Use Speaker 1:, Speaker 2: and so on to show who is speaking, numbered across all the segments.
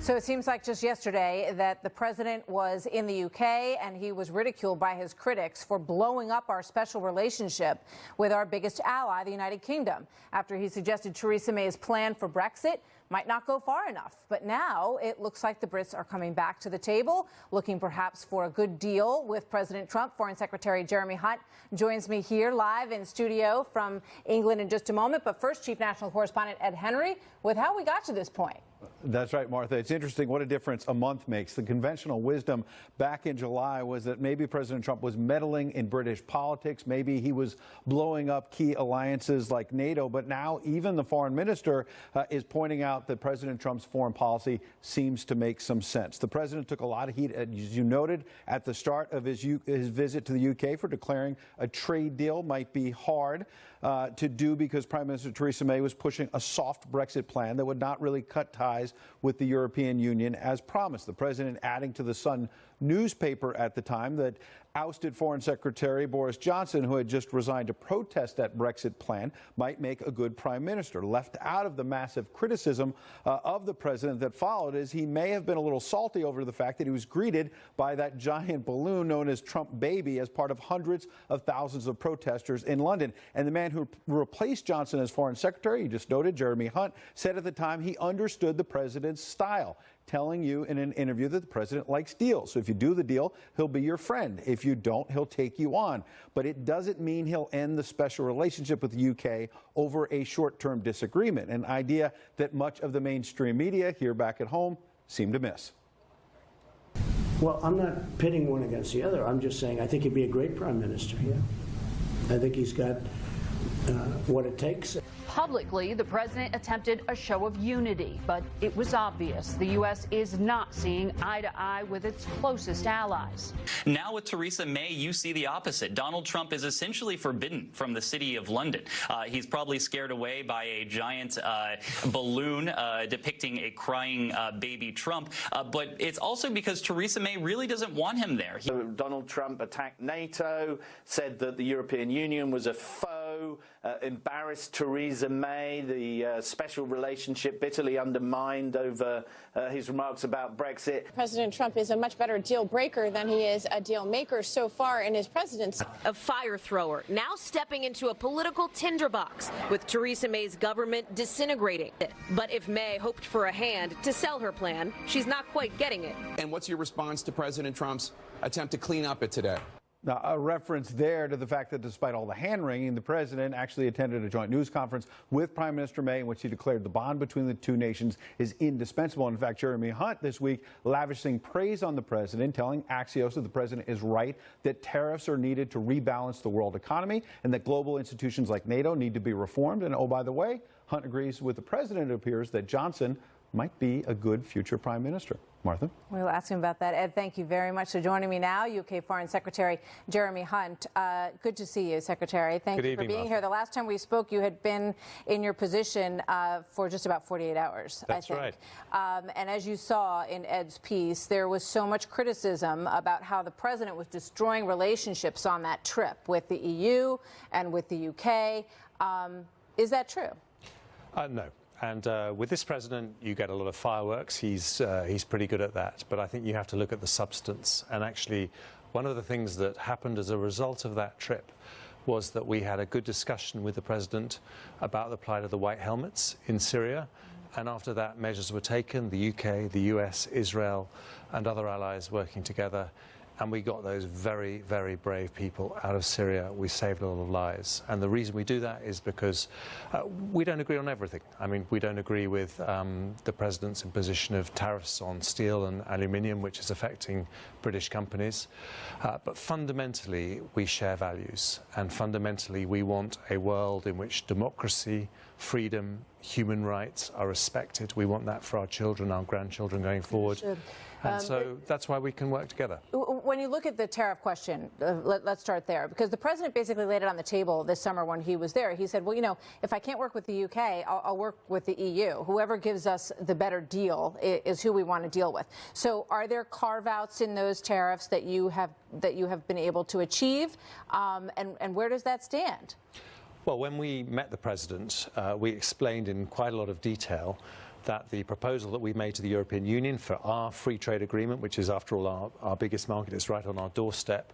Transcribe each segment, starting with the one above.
Speaker 1: So it seems like just yesterday that the president was in the UK and he was ridiculed by his critics for blowing up our special relationship with our biggest ally, the United Kingdom, after he suggested Theresa May's plan for Brexit might not go far enough. But now it looks like the Brits are coming back to the table, looking perhaps for a good deal with President Trump. Foreign Secretary Jeremy Hunt joins me here live in studio from England in just a moment. But first, Chief National Correspondent Ed Henry with how we got to this point.
Speaker 2: That's right, Martha. It's interesting what a difference a month makes. The conventional wisdom back in July was that maybe President Trump was meddling in British politics. Maybe he was blowing up key alliances like NATO. But now even the foreign minister is pointing out that President Trump's foreign policy seems to make some sense. The president took a lot of heat, as you noted, at the start of his visit to the UK for declaring a trade deal might be hard to do because Prime Minister Theresa May was pushing a soft Brexit plan that would not really cut ties with the European Union as promised. The president adding to the Sun newspaper at the time that ousted Foreign Secretary Boris Johnson, who had just resigned to protest that Brexit plan, might make a good prime minister. Left out of the massive criticism of the president that followed is he may have been a little salty over the fact that he was greeted by that giant balloon known as Trump Baby as part of hundreds of thousands of protesters in London. And the man who replaced Johnson as foreign secretary, you just noted, Jeremy Hunt, said at the time he understood the president's style, telling you in an interview that the president likes deals. So if you do the deal, he'll be your friend. If you don't, he'll take you on. But it doesn't mean he'll end the special relationship with the UK over a short-term disagreement, an idea that much of the mainstream media here back at home seem to miss.
Speaker 3: Well, I'm not pitting one against the other. I'm just saying I think he'd be a great prime minister. Yeah. I think he's got what it takes.
Speaker 4: Publicly, the president attempted a show of unity, but it was obvious the U.S. is not seeing eye to eye with its closest allies.
Speaker 5: Now with Theresa May, you see the opposite. Donald Trump is essentially forbidden from the city of London. He's probably scared away by a giant balloon depicting a crying baby Trump, but it's also because Theresa May really doesn't want him there.
Speaker 6: Donald Trump attacked NATO, said that the European Union was a foe, embarrassed Theresa May, the special relationship bitterly undermined over his remarks about Brexit.
Speaker 7: President Trump is a much better deal breaker than he is a deal maker so far in his presidency.
Speaker 8: A fire thrower now stepping into a political tinderbox with Theresa May's government disintegrating. But if May hoped for a hand to sell her plan, she's not quite getting it.
Speaker 9: And what's your response to President Trump's attempt to clean up it today?
Speaker 2: Now, a reference there to the fact that despite all the hand-wringing, the president actually attended a joint news conference with Prime Minister May in which he declared the bond between the two nations is indispensable. In fact, Jeremy Hunt this week lavishing praise on the president, telling Axios that the president is right, that tariffs are needed to rebalance the world economy and that global institutions like NATO need to be reformed. And oh, by the way, Hunt agrees with the president, it appears, that Johnson might be a good future prime minister. Martha?
Speaker 1: We'll ask him about that. Ed, thank you very much for joining me now. UK Foreign Secretary Jeremy Hunt. Good to see you, Secretary. Thank you for being here. The last time we spoke, you had been in your position for just about 48 hours, I think. That's right. And as you saw in Ed's piece, there was so much criticism about how the president was destroying relationships on that trip with the EU and with the UK. Is that true?
Speaker 10: No. And with this president, you get a lot of fireworks. He's pretty good at that. But I think you have to look at the substance. And actually, one of the things that happened as a result of that trip was that we had a good discussion with the president about the plight of the white helmets in Syria. And after that, measures were taken, the UK, the US, Israel, and other allies working together. And we got those very, very brave people out of Syria. We saved a lot of lives. And the reason we do that is because we don't agree on everything. I mean, we don't agree with the president's imposition of tariffs on steel and aluminium, which is affecting British companies. But fundamentally, we share values. And fundamentally, we want a world in which democracy, freedom, human rights are respected. We want that for our children, our grandchildren going forward. And so that's why we can work together.
Speaker 1: When you look at the tariff question, let's start there, because the president basically laid it on the table this summer when he was there. He said, well, you know, if I can't work with the UK, I'll work with the EU. Whoever gives us the better deal is who we want to deal with. So are there carve-outs in those tariffs that you have been able to achieve? And where does that stand?
Speaker 10: Well, when we met the president, we explained in quite a lot of detail that the proposal that we made to the European Union for our free trade agreement, which is after all our biggest market, it's right on our doorstep,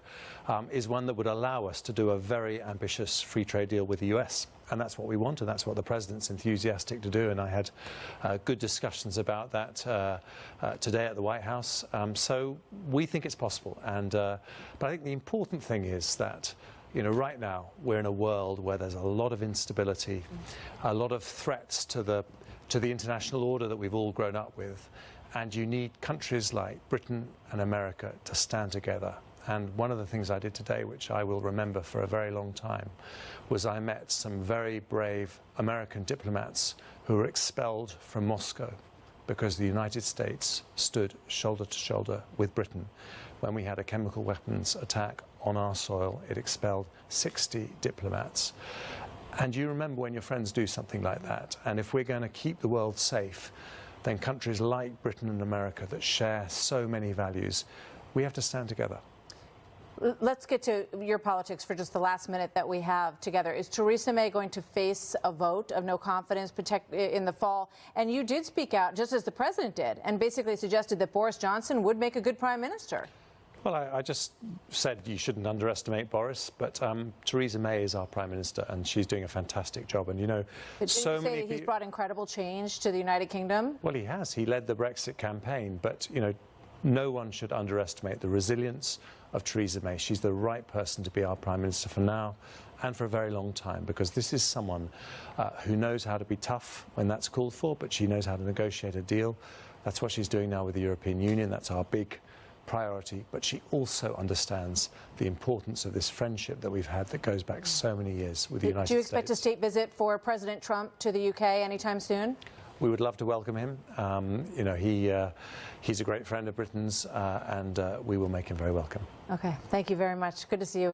Speaker 10: is one that would allow us to do a very ambitious free trade deal with the US. And that's what we want, and that's what the President's enthusiastic to do. And I had good discussions about that today at the White House. So we think it's possible. But I think the important thing is that, you know, right now we're in a world where there's a lot of instability, a lot of threats to the international order that we've all grown up with, and you need countries like Britain and America to stand together. And one of the things I did today, which I will remember for a very long time, was I met some very brave American diplomats who were expelled from Moscow because the United States stood shoulder to shoulder with Britain. When we had a chemical weapons attack on our soil, it expelled 60 diplomats. And you remember when your friends do something like that. And if we're going to keep the world safe, then countries like Britain and America that share so many values, we have to stand together.
Speaker 1: Let's get to your politics for just the last minute that we have together. Is Theresa May going to face a vote of no confidence in the fall? And you did speak out, just as the president did, and basically suggested that Boris Johnson would make a good prime minister.
Speaker 10: Well, I just said you shouldn't underestimate Boris, but Theresa May is our Prime Minister, and she's doing a fantastic job. And, you know,
Speaker 1: but
Speaker 10: so many
Speaker 1: people... He's brought incredible change to the United Kingdom?
Speaker 10: Well, he has. He led the Brexit campaign, but, you know, no one should underestimate the resilience of Theresa May. She's the right person to be our Prime Minister for now and for a very long time, because this is someone who knows how to be tough when that's called for, but she knows how to negotiate a deal. That's what she's doing now with the European Union. That's our big priority, but she also understands the importance of this friendship that we've had that goes back so many years with the United States.
Speaker 1: Do you expect a state visit for President Trump to the UK anytime soon?
Speaker 10: We would love to welcome him. You know, he's a great friend of Britain's, and we will make him very welcome.
Speaker 1: Okay, thank you very much. Good to see you.